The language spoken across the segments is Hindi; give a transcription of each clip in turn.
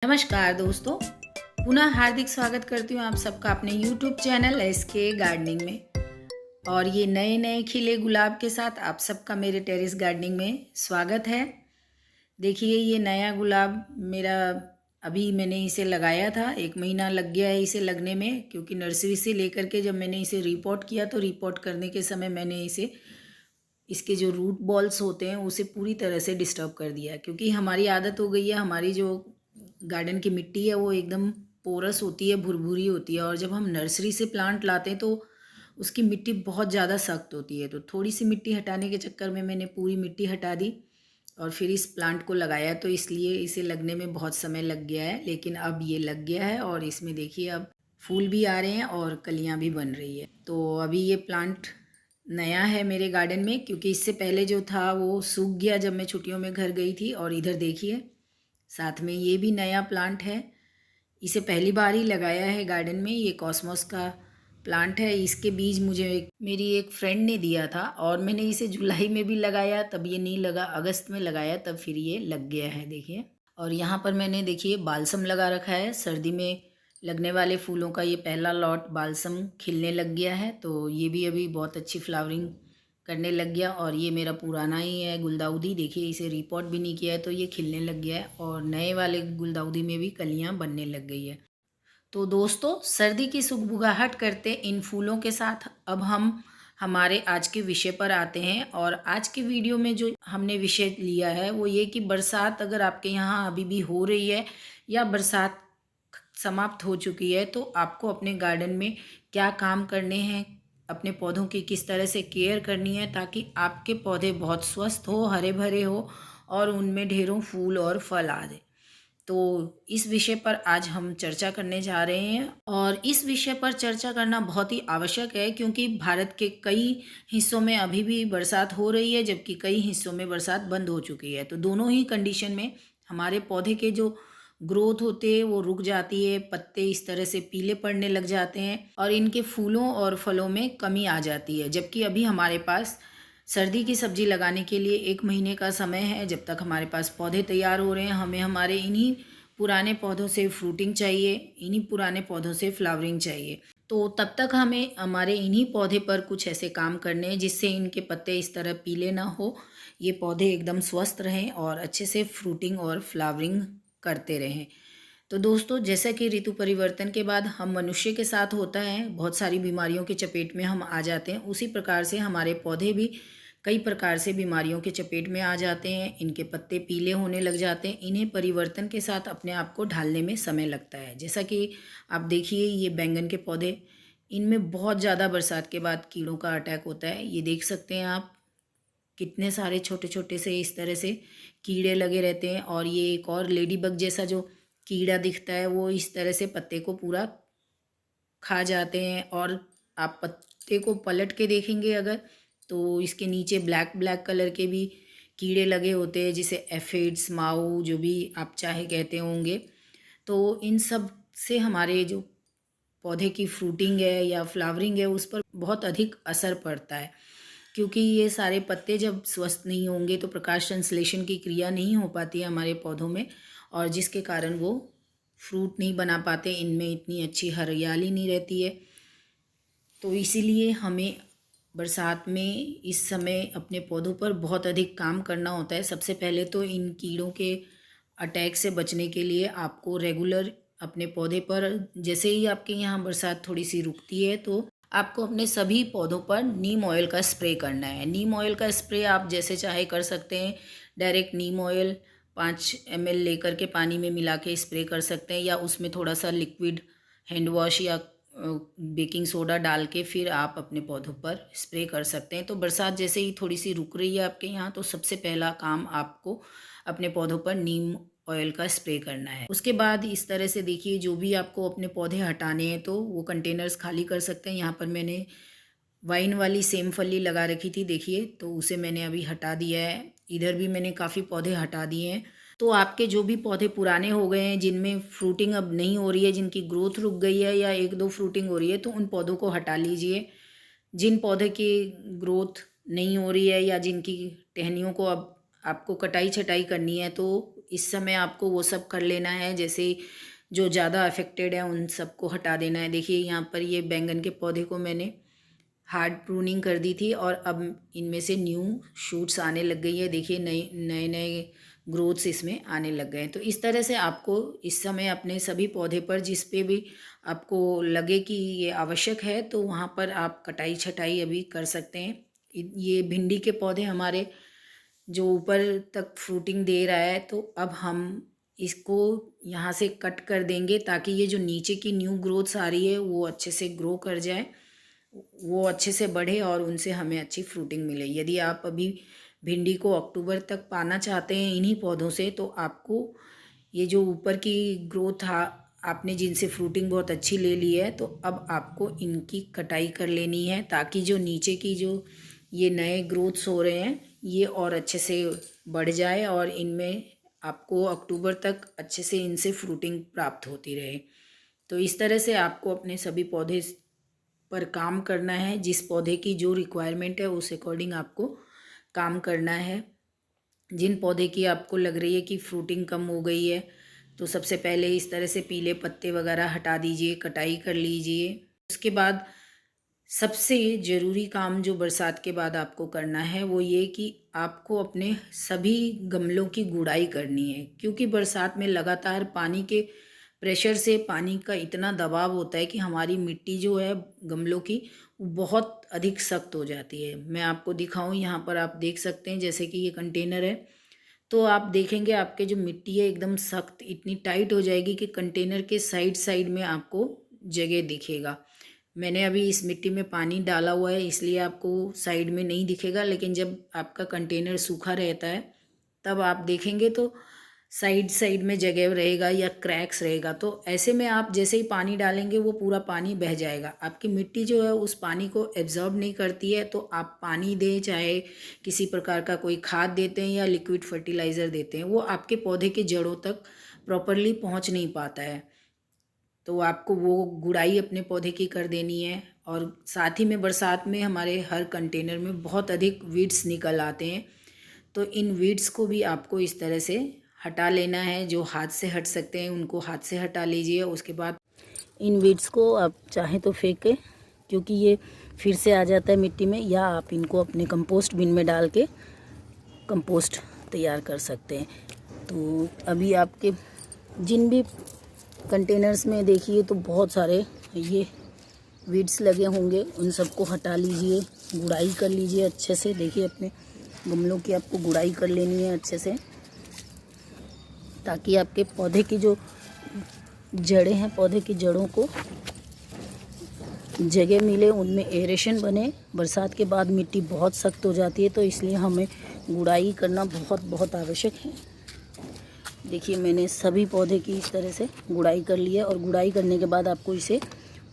नमस्कार दोस्तों, पुनः हार्दिक स्वागत करती हूँ आप सबका अपने YouTube चैनल एसके गार्डनिंग में। और ये नए नए खिले गुलाब के साथ आप सबका मेरे टेरेस गार्डनिंग में स्वागत है। देखिए ये नया गुलाब मेरा अभी मैंने इसे लगाया था, 1 महीना लग गया है इसे लगने में, क्योंकि नर्सरी से लेकर के जब मैंने इसे रिपोर्ट किया तो रिपोर्ट करने के समय मैंने इसके जो रूट बॉल्स होते हैं उसे पूरी तरह से डिस्टर्ब कर दिया, क्योंकि हमारी आदत हो गई है, हमारी जो गार्डन की मिट्टी है वो एकदम पोरस होती है, भुरभुरी होती है। और जब हम नर्सरी से प्लांट लाते हैं तो उसकी मिट्टी बहुत ज़्यादा सख्त होती है। तो थोड़ी सी मिट्टी हटाने के चक्कर में मैंने पूरी मिट्टी हटा दी और फिर इस प्लांट को लगाया, तो इसलिए इसे लगने में बहुत समय लग गया है। लेकिन अब ये लग गया है और इसमें देखिए अब फूल भी आ रहे हैं और कलियां भी बन रही है। तो अभी ये प्लांट नया है मेरे गार्डन में, क्योंकि इससे पहले जो था वो सूख गया जब मैं छुट्टियों में घर गई थी। और इधर देखिए साथ में ये भी नया प्लांट है, इसे पहली बार ही लगाया है गार्डन में। ये कॉस्मोस का प्लांट है। इसके बीज मुझे मेरी एक फ्रेंड ने दिया था और मैंने इसे जुलाई में भी लगाया, तब ये नहीं लगा, अगस्त में लगाया तब फिर ये लग गया है देखिए। और यहाँ पर मैंने देखिए बालसम लगा रखा है, सर्दी में लगने वाले फूलों का ये पहला लॉट बालसम खिलने लग गया है। तो ये भी अभी बहुत अच्छी फ्लावरिंग करने लग गया। और ये मेरा पुराना ही है गुलदाउदी, देखिए इसे रिपोर्ट भी नहीं किया है तो ये खिलने लग गया है और नए वाले गुलदाउदी में भी कलियां बनने लग गई है। तो दोस्तों, सर्दी की सुगबुगाहट करते इन फूलों के साथ अब हम हमारे आज के विषय पर आते हैं। और आज के वीडियो में जो हमने विषय लिया है वो ये कि बरसात अगर आपके यहाँ अभी भी हो रही है या बरसात समाप्त हो चुकी है तो आपको अपने गार्डन में क्या काम करने हैं, अपने पौधों की किस तरह से केयर करनी है ताकि आपके पौधे बहुत स्वस्थ हो, हरे भरे हो और उनमें ढेरों फूल और फल आ जाए। तो इस विषय पर आज हम चर्चा करने जा रहे हैं। और इस विषय पर चर्चा करना बहुत ही आवश्यक है, क्योंकि भारत के कई हिस्सों में अभी भी बरसात हो रही है जबकि कई हिस्सों में बरसात बंद हो चुकी है। तो दोनों ही कंडीशन में हमारे पौधे के जो ग्रोथ होते हैं वो रुक जाती है, पत्ते इस तरह से पीले पड़ने लग जाते हैं और इनके फूलों और फलों में कमी आ जाती है। जबकि अभी हमारे पास सर्दी की सब्जी लगाने के लिए 1 महीने का समय है। जब तक हमारे पास पौधे तैयार हो रहे हैं, हमें हमारे इन्हीं पुराने पौधों से फ्रूटिंग चाहिए, इन्हीं पुराने पौधों से फ्लावरिंग चाहिए। तो तब तक हमें हमारे इन्हीं पौधे पर कुछ ऐसे काम करने हैं जिससे इनके पत्ते इस तरह पीले ना हो, ये पौधे एकदम स्वस्थ रहें और अच्छे से फ्रूटिंग और फ्लावरिंग करते रहें। तो दोस्तों, जैसा कि ऋतु परिवर्तन के बाद हम मनुष्य के साथ होता है, बहुत सारी बीमारियों के चपेट में हम आ जाते हैं, उसी प्रकार से हमारे पौधे भी कई प्रकार से बीमारियों के चपेट में आ जाते हैं। इनके पत्ते पीले होने लग जाते हैं, इन्हें परिवर्तन के साथ अपने आप को ढालने में समय लगता है। जैसा कि आप देखिए ये बैंगन के पौधे, इनमें बहुत ज़्यादा बरसात के बाद कीड़ों का अटैक होता है। ये देख सकते हैं आप, कितने सारे छोटे छोटे से इस तरह से कीड़े लगे रहते हैं। और ये एक और लेडी बग जैसा जो कीड़ा दिखता है वो इस तरह से पत्ते को पूरा खा जाते हैं। और आप पत्ते को पलट के देखेंगे अगर, तो इसके नीचे ब्लैक ब्लैक कलर के भी कीड़े लगे होते हैं, जिसे एफिड्स, माऊ, जो भी आप चाहे कहते होंगे। तो इन सब से हमारे जो पौधे की फ्रूटिंग है या फ्लावरिंग है उस पर बहुत अधिक असर पड़ता है, क्योंकि ये सारे पत्ते जब स्वस्थ नहीं होंगे तो प्रकाश संश्लेषण की क्रिया नहीं हो पाती है हमारे पौधों में, और जिसके कारण वो फ्रूट नहीं बना पाते, इनमें इतनी अच्छी हरियाली नहीं रहती है। तो इसीलिए हमें बरसात में इस समय अपने पौधों पर बहुत अधिक काम करना होता है। सबसे पहले तो इन कीड़ों के अटैक से बचने के लिए आपको रेगुलर अपने पौधे पर, जैसे ही आपके यहाँ बरसात थोड़ी सी रुकती है तो आपको अपने सभी पौधों पर नीम ऑयल का स्प्रे करना है। नीम ऑयल का स्प्रे आप जैसे चाहे कर सकते हैं। डायरेक्ट नीम ऑयल 5 ml लेकर के पानी में मिला के स्प्रे कर सकते हैं, या उसमें थोड़ा सा लिक्विड हैंड वॉश या बेकिंग सोडा डाल के फिर आप अपने पौधों पर स्प्रे कर सकते हैं। तो बरसात जैसे ही थोड़ी सी रुक रही है आपके यहाँ, तो सबसे पहला काम आपको अपने पौधों पर नीम ऑयल का स्प्रे करना है। उसके बाद इस तरह से देखिए, जो भी आपको अपने पौधे हटाने हैं तो वो कंटेनर्स खाली कर सकते हैं। यहाँ पर मैंने वाइन वाली सेम फली लगा रखी थी देखिए, तो उसे मैंने अभी हटा दिया है। इधर भी मैंने काफ़ी पौधे हटा दिए हैं। तो आपके जो भी पौधे पुराने हो गए हैं, जिनमें फ्रूटिंग अब नहीं हो रही है, जिनकी ग्रोथ रुक गई है या 1-2 फ्रूटिंग हो रही है, तो उन पौधों को हटा लीजिए। जिन पौधे की ग्रोथ नहीं हो रही है या जिनकी टहनियों को अब आपको कटाई छटाई करनी है, तो इस समय आपको वो सब कर लेना है, जैसे जो ज़्यादा अफेक्टेड है उन सबको हटा देना है। देखिए यहाँ पर ये बैंगन के पौधे को मैंने हार्ड प्रूनिंग कर दी थी और अब इनमें से न्यू शूट्स आने लग गई है। देखिए नए नए नए ग्रोथ्स इसमें आने लग गए हैं। तो इस तरह से आपको इस समय अपने सभी पौधे पर जिस पे भी आपको लगे कि ये आवश्यक है तो वहाँ पर आप कटाई छटाई अभी कर सकते हैं। ये भिंडी के पौधे हमारे जो ऊपर तक फ्रूटिंग दे रहा है, तो अब हम इसको यहाँ से कट कर देंगे ताकि ये जो नीचे की न्यू ग्रोथ्स आ रही है वो अच्छे से ग्रो कर जाए, वो अच्छे से बढ़े और उनसे हमें अच्छी फ्रूटिंग मिले। यदि आप अभी भिंडी को अक्टूबर तक पाना चाहते हैं इन्हीं पौधों से, तो आपको ये जो ऊपर की ग्रोथ आपने जिनसे फ्रूटिंग बहुत अच्छी ले ली है, तो अब आपको इनकी कटाई कर लेनी है ताकि जो नीचे की जो ये नए ग्रोथ्स हो रहे हैं ये और अच्छे से बढ़ जाए और इनमें आपको अक्टूबर तक अच्छे से इनसे फ्रूटिंग प्राप्त होती रहे। तो इस तरह से आपको अपने सभी पौधे पर काम करना है। जिस पौधे की जो रिक्वायरमेंट है उस अकॉर्डिंग आपको काम करना है। जिन पौधे की आपको लग रही है कि फ्रूटिंग कम हो गई है, तो सबसे पहले इस तरह से पीले पत्ते वगैरह हटा दीजिए, कटाई कर लीजिए। उसके बाद सबसे ज़रूरी काम जो बरसात के बाद आपको करना है वो ये कि आपको अपने सभी गमलों की गुड़ाई करनी है, क्योंकि बरसात में लगातार पानी के प्रेशर से पानी का इतना दबाव होता है कि हमारी मिट्टी जो है गमलों की वो बहुत अधिक सख्त हो जाती है। मैं आपको दिखाऊं, यहाँ पर आप देख सकते हैं जैसे कि ये कंटेनर है, तो आप देखेंगे आपके जो मिट्टी है एकदम सख्त इतनी टाइट हो जाएगी कि कंटेनर के साइड साइड में आपको जगह दिखेगा। मैंने अभी इस मिट्टी में पानी डाला हुआ है इसलिए आपको साइड में नहीं दिखेगा, लेकिन जब आपका कंटेनर सूखा रहता है तब आप देखेंगे तो साइड साइड में जगह रहेगा या क्रैक्स रहेगा। तो ऐसे में आप जैसे ही पानी डालेंगे वो पूरा पानी बह जाएगा। आपकी मिट्टी जो है उस पानी को एब्जॉर्ब नहीं करती है, तो आप पानी दें, चाहे किसी प्रकार का कोई खाद देते हैं या लिक्विड फर्टिलाइज़र देते हैं, वो आपके पौधे के जड़ों तक प्रॉपरली पहुंच नहीं पाता है। तो आपको वो गुड़ाई अपने पौधे की कर देनी है। और साथ ही में बरसात में हमारे हर कंटेनर में बहुत अधिक वीड्स निकल आते हैं, तो इन वीड्स को भी आपको इस तरह से हटा लेना है। जो हाथ से हट सकते हैं उनको हाथ से हटा लीजिए। उसके बाद इन वीड्स को आप चाहें तो फेंकें, क्योंकि ये फिर से आ जाता है मिट्टी में, या आप इनको अपने कंपोस्ट बिन में डाल के कंपोस्ट तैयार कर सकते हैं। तो अभी आपके जिन भी कंटेनर्स में देखिए तो बहुत सारे ये वीड्स लगे होंगे, उन सबको हटा लीजिए, गुड़ाई कर लीजिए अच्छे से। देखिए अपने गमलों की आपको गुड़ाई कर लेनी है अच्छे से, ताकि आपके पौधे की जो जड़ें हैं, पौधे की जड़ों को जगह मिले, उनमें एरेशन बने। बरसात के बाद मिट्टी बहुत सख्त हो जाती है, तो इसलिए हमें गुड़ाई करना बहुत बहुत आवश्यक है। देखिए मैंने सभी पौधे की इस तरह से गुड़ाई कर ली है, और गुड़ाई करने के बाद आपको इसे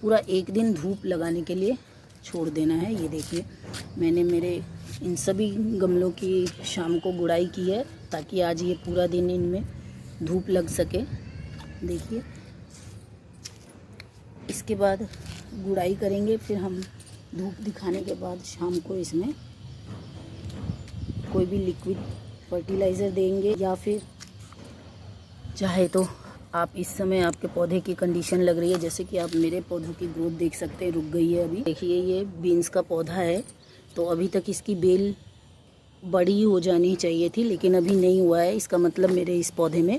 पूरा एक दिन धूप लगाने के लिए छोड़ देना है। ये देखिए मैंने मेरे इन सभी गमलों की शाम को गुड़ाई की है, ताकि आज ये पूरा दिन इनमें धूप लग सके। देखिए इसके बाद गुड़ाई करेंगे, फिर हम धूप दिखाने के बाद शाम को इसमें कोई भी लिक्विड फर्टिलाइज़र देंगे, या फिर चाहे तो आप इस समय आपके पौधे की कंडीशन लग रही है, जैसे कि आप मेरे पौधों की ग्रोथ देख सकते हैं, रुक गई है अभी। देखिए ये बीन्स का पौधा है, तो अभी तक इसकी बेल बड़ी हो जानी चाहिए थी, लेकिन अभी नहीं हुआ है। इसका मतलब मेरे इस पौधे में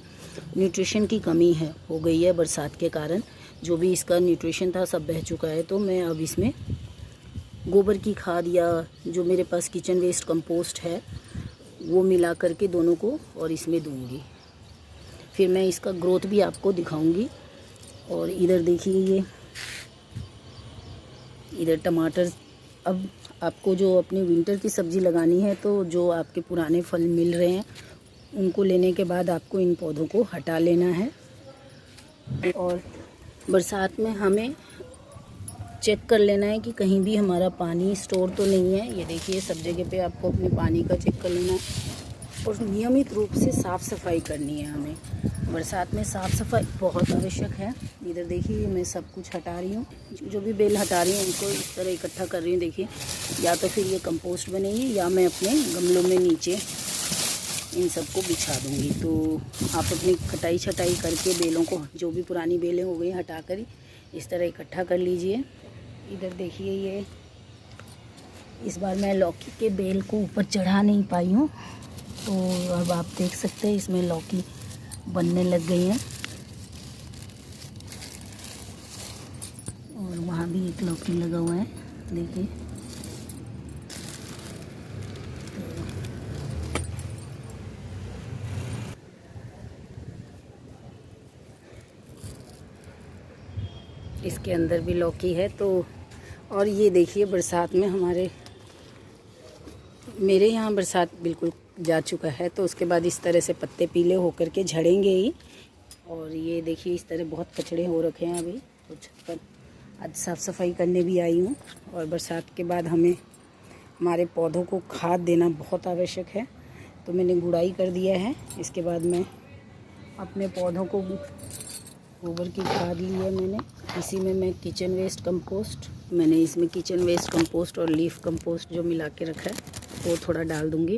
न्यूट्रिशन की कमी हो गई है बरसात के कारण। जो भी इसका न्यूट्रिशन था सब बह चुका है, तो मैं अब इसमें गोबर की खाद या जो मेरे पास किचन वेस्ट कंपोस्ट है वो मिला करके दोनों को और इसमें दूंगी। फिर मैं इसका ग्रोथ भी आपको दिखाऊंगी। और इधर देखिए ये इधर टमाटर। अब आपको जो अपनी विंटर की सब्ज़ी लगानी है, तो जो आपके पुराने फल मिल रहे हैं उनको लेने के बाद आपको इन पौधों को हटा लेना है। और बरसात में हमें चेक कर लेना है कि कहीं भी हमारा पानी स्टोर तो नहीं है। ये देखिए सब जगह पे आपको अपने पानी का चेक कर लेना है, और नियमित रूप से साफ़ सफाई करनी है हमें। बरसात में साफ़ सफाई बहुत आवश्यक है। इधर देखिए मैं सब कुछ हटा रही हूँ, जो भी बेल हटा रही हूँ उनको इस तरह इकट्ठा कर रही हूँ। देखिए या तो फिर ये कंपोस्ट बनेगी, या मैं अपने गमलों में नीचे इन सबको बिछा दूँगी। तो आप अपनी कटाई छटाई करके बेलों को, जो भी पुरानी बेलें हो गई हटा कर इस तरह इकट्ठा कर लीजिए। इधर देखिए, ये इस बार मैं लौकी के बेल को ऊपर चढ़ा नहीं पाई हूँ, तो अब आप देख सकते हैं इसमें लौकी बनने लग गई है। और वहाँ भी एक लौकी लगा हुआ है, देखिए। इसके अंदर भी लौकी है। तो और ये देखिए, बरसात में मेरे यहाँ बरसात बिल्कुल जा चुका है, तो उसके बाद इस तरह से पत्ते पीले होकर के झड़ेंगे ही। और ये देखिए, इस तरह बहुत कचड़े हो रखे हैं अभी। तो छत पर आज साफ़ सफाई करने भी आई हूँ। और बरसात के बाद हमें हमारे पौधों को खाद देना बहुत आवश्यक है, तो मैंने गुड़ाई कर दिया है। इसके बाद मैं अपने पौधों को गोबर की खाद ली है मैंने। इसी में मैं किचन वेस्ट कंपोस्ट, मैंने इसमें किचन वेस्ट कंपोस्ट और लीफ कंपोस्ट जो मिला के रखा है वो थोड़ा डाल दूँगी।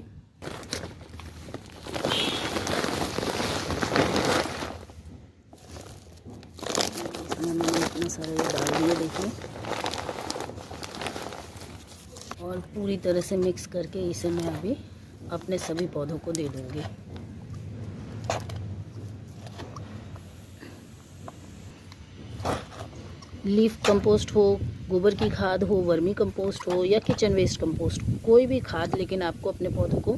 इसमें मैंने इतना सारा ये डाल दिया, देखिए। और पूरी तरह से मिक्स करके इसे मैं अभी अपने सभी पौधों को दे दूँगी। लीफ कंपोस्ट हो, गोबर की खाद हो, वर्मी कंपोस्ट हो या किचन वेस्ट कंपोस्ट, कोई भी खाद, लेकिन आपको अपने पौधों को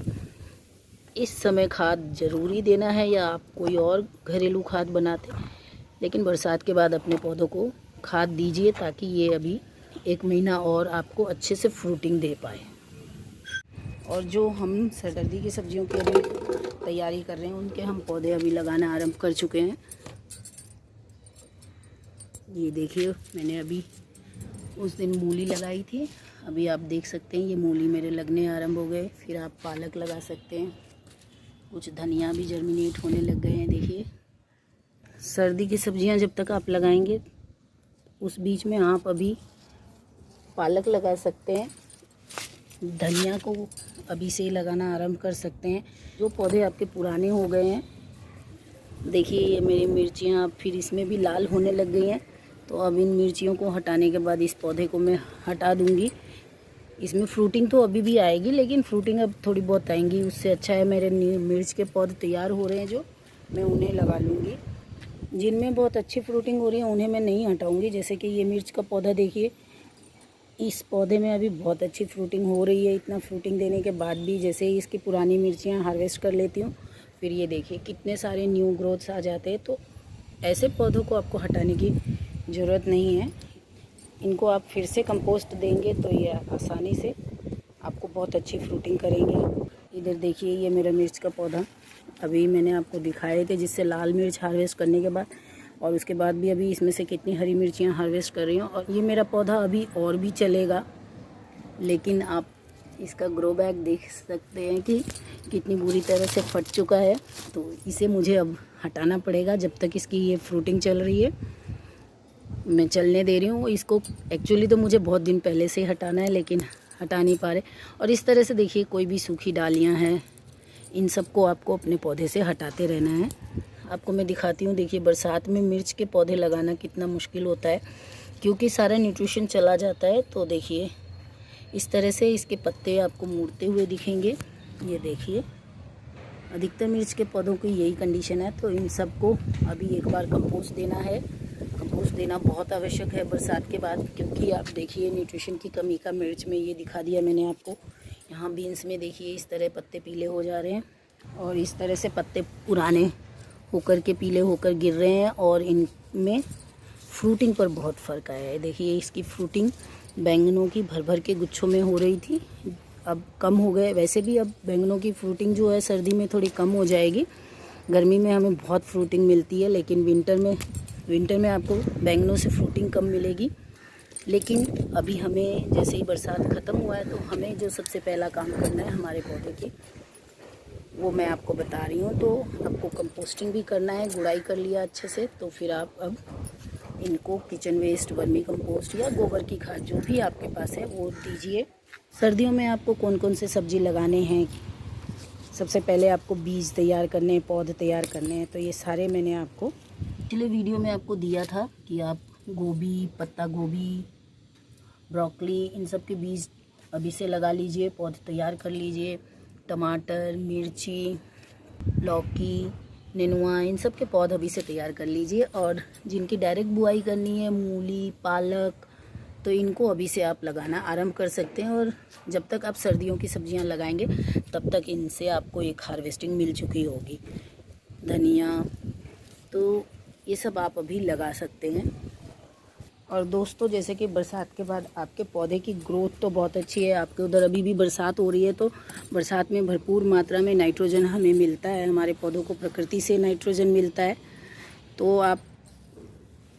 इस समय खाद ज़रूरी देना है। या आप कोई और घरेलू खाद बनाते, लेकिन बरसात के बाद अपने पौधों को खाद दीजिए, ताकि ये अभी 1 महीना और आपको अच्छे से फ्रूटिंग दे पाए। और जो हम सर्दी की सब्जियों की अभी तैयारी कर रहे हैं, उनके हम पौधे अभी लगाना आरंभ कर चुके हैं। ये देखिए, मैंने अभी उस दिन मूली लगाई थी, अभी आप देख सकते हैं ये मूली मेरे लगने आरंभ हो गए। फिर आप पालक लगा सकते हैं, कुछ धनिया भी जर्मिनेट होने लग गए हैं, देखिए। सर्दी की सब्जियां जब तक आप लगाएंगे, उस बीच में आप अभी पालक लगा सकते हैं, धनिया को अभी से ही लगाना आरंभ कर सकते हैं। जो पौधे आपके पुराने हो गए हैं, देखिए ये मेरी मिर्चियाँ अब फिर इसमें भी लाल होने लग गई हैं। तो अब इन मिर्चियों को हटाने के बाद इस पौधे को मैं हटा दूंगी। इसमें फ्रूटिंग तो अभी भी आएगी, लेकिन फ्रूटिंग अब थोड़ी बहुत आएंगी, उससे अच्छा है मेरे मिर्च के पौधे तैयार हो रहे हैं जो, मैं उन्हें लगा लूँगी। जिनमें बहुत अच्छी फ्रूटिंग हो रही है उन्हें मैं नहीं हटाऊँगी। जैसे कि ये मिर्च का पौधा देखिए, इस पौधे में अभी बहुत अच्छी फ्रूटिंग हो रही है। इतना फ्रूटिंग देने के बाद भी जैसे ही इसकी पुरानी मिर्चियाँ हार्वेस्ट कर लेती हूँ, फिर ये देखिए कितने सारे न्यू ग्रोथ्स आ जाते हैं। तो ऐसे पौधों को आपको हटाने की ज़रूरत नहीं है। इनको आप फिर से कंपोस्ट देंगे तो ये आसानी से आपको बहुत अच्छी फ्रूटिंग करेंगे। इधर देखिए, ये मेरा मिर्च का पौधा अभी मैंने आपको दिखाए थे, जिससे लाल मिर्च हार्वेस्ट करने के बाद, और उसके बाद भी अभी इसमें से कितनी हरी मिर्चियाँ हार्वेस्ट कर रही हूँ। और ये मेरा पौधा अभी और भी चलेगा, लेकिन आप इसका ग्रो बैग देख सकते हैं कि कितनी बुरी तरह से फट चुका है। तो इसे मुझे अब हटाना पड़ेगा। जब तक इसकी ये फ्रूटिंग चल रही है, मैं चलने दे रही हूँ इसको। एक्चुअली तो मुझे बहुत दिन पहले से हटाना है, लेकिन हटा नहीं पा रहे। और इस तरह से देखिए, कोई भी सूखी डालियाँ हैं, इन सबको आपको अपने पौधे से हटाते रहना है। आपको मैं दिखाती हूँ, देखिए बरसात में मिर्च के पौधे लगाना कितना मुश्किल होता है, क्योंकि सारा न्यूट्रिशन चला जाता है। तो देखिए इस तरह से इसके पत्ते आपको मुड़ते हुए दिखेंगे। ये देखिए, अधिकतर मिर्च के पौधों की यही कंडीशन है। तो इन सबको अभी एक बार कंपोस्ट देना है। कंपोस्ट देना बहुत आवश्यक है बरसात के बाद, क्योंकि आप देखिए न्यूट्रिशन की कमी का मिर्च में ये दिखा दिया मैंने आपको। यहाँ बीन्स में देखिए इस तरह पत्ते पीले हो जा रहे हैं, और इस तरह से पत्ते पुराने होकर के पीले होकर गिर रहे हैं, और इनमें फ्रूटिंग पर बहुत फ़र्क आया है। देखिए इसकी फ्रूटिंग बैंगनों की भर भर के गुच्छों में हो रही थी, अब कम हो गए। वैसे भी अब बैंगनों की फ्रूटिंग जो है सर्दी में थोड़ी कम हो जाएगी। गर्मी में हमें बहुत फ्रूटिंग मिलती है, लेकिन विंटर में आपको बैंगनों से फ्रूटिंग कम मिलेगी। लेकिन अभी हमें जैसे ही बरसात ख़त्म हुआ है, तो हमें जो सबसे पहला काम करना है हमारे पौधे के, वो मैं आपको बता रही हूँ। तो आपको कंपोस्टिंग भी करना है। गुड़ाई कर लिया अच्छे से, तो फिर आप अब इनको किचन वेस्ट, वर्मी कंपोस्ट या गोबर की खाद जो भी आपके पास है वो दीजिए। सर्दियों में आपको कौन कौन से सब्ज़ी लगाने हैं, सबसे पहले आपको बीज तैयार करने हैं, पौधे तैयार करने हैं। तो ये सारे मैंने आपको पिछले वीडियो में आपको दिया था कि आप गोभी, पत्ता गोभी, ब्रोकली, इन सब के बीज अभी से लगा लीजिए, पौधे तैयार कर लीजिए। टमाटर, मिर्ची, लौकी, नेनुआ, इन सब के पौधे अभी से तैयार कर लीजिए। और जिनकी डायरेक्ट बुआई करनी है, मूली, पालक, तो इनको अभी से आप लगाना आरंभ कर सकते हैं। और जब तक आप सर्दियों की सब्जियां लगाएंगे तब तक इनसे आपको एक हार्वेस्टिंग मिल चुकी होगी। धनिया, तो ये सब आप अभी लगा सकते हैं। और दोस्तों, जैसे कि बरसात के बाद आपके पौधे की ग्रोथ तो बहुत अच्छी है। आपके उधर अभी भी बरसात हो रही है, तो बरसात में भरपूर मात्रा में नाइट्रोजन हमें मिलता है, हमारे पौधों को प्रकृति से नाइट्रोजन मिलता है। तो आप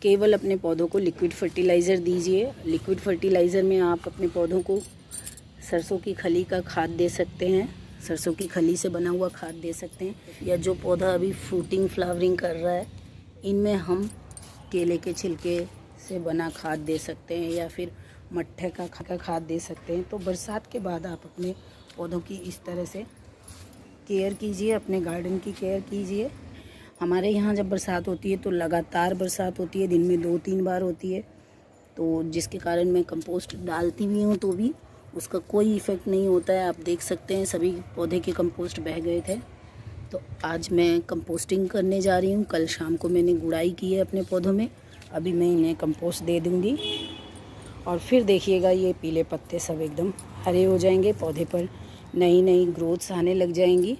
केवल अपने पौधों को लिक्विड फर्टिलाइज़र दीजिए। लिक्विड फर्टिलाइज़र में आप अपने पौधों को सरसों की खली का खाद दे सकते हैं, सरसों की खली से बना हुआ खाद दे सकते हैं। या जो पौधा अभी फ्रूटिंग फ्लावरिंग कर रहा है, इनमें हम केले के छिलके से बना खाद दे सकते हैं, या फिर मट्ठे का खाद दे सकते हैं। तो बरसात के बाद आप अपने पौधों की इस तरह से केयर कीजिए, अपने गार्डन की केयर कीजिए। हमारे यहाँ जब बरसात होती है तो लगातार बरसात होती है, दिन में 2-3 बार होती है, तो जिसके कारण मैं कंपोस्ट डालती भी हूँ तो भी उसका कोई इफ़ेक्ट नहीं होता है। आप देख सकते हैं सभी पौधे के कंपोस्ट बह गए थे। तो आज मैं कंपोस्टिंग करने जा रही हूँ। कल शाम को मैंने गुड़ाई की है अपने पौधों में, अभी मैं इन्हें कंपोस्ट दे दूँगी। और फिर देखिएगा ये पीले पत्ते सब एकदम हरे हो जाएंगे, पौधे पर नई नई ग्रोथ्स आने लग जाएंगी।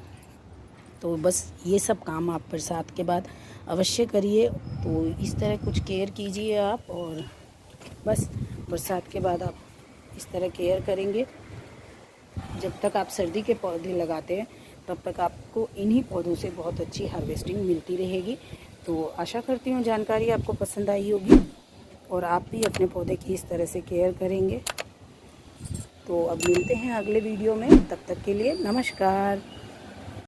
तो बस ये सब काम आप बरसात के बाद अवश्य करिए। तो इस तरह कुछ केयर कीजिए आप, और बस बरसात के बाद आप इस तरह केयर करेंगे। जब तक आप सर्दी के पौधे लगाते हैं तब तक आपको इन्हीं पौधों से बहुत अच्छी हार्वेस्टिंग मिलती रहेगी। तो आशा करती हूँ जानकारी आपको पसंद आई होगी और आप भी अपने पौधे की इस तरह से केयर करेंगे। तो अब मिलते हैं अगले वीडियो में, तब तक के लिए नमस्कार।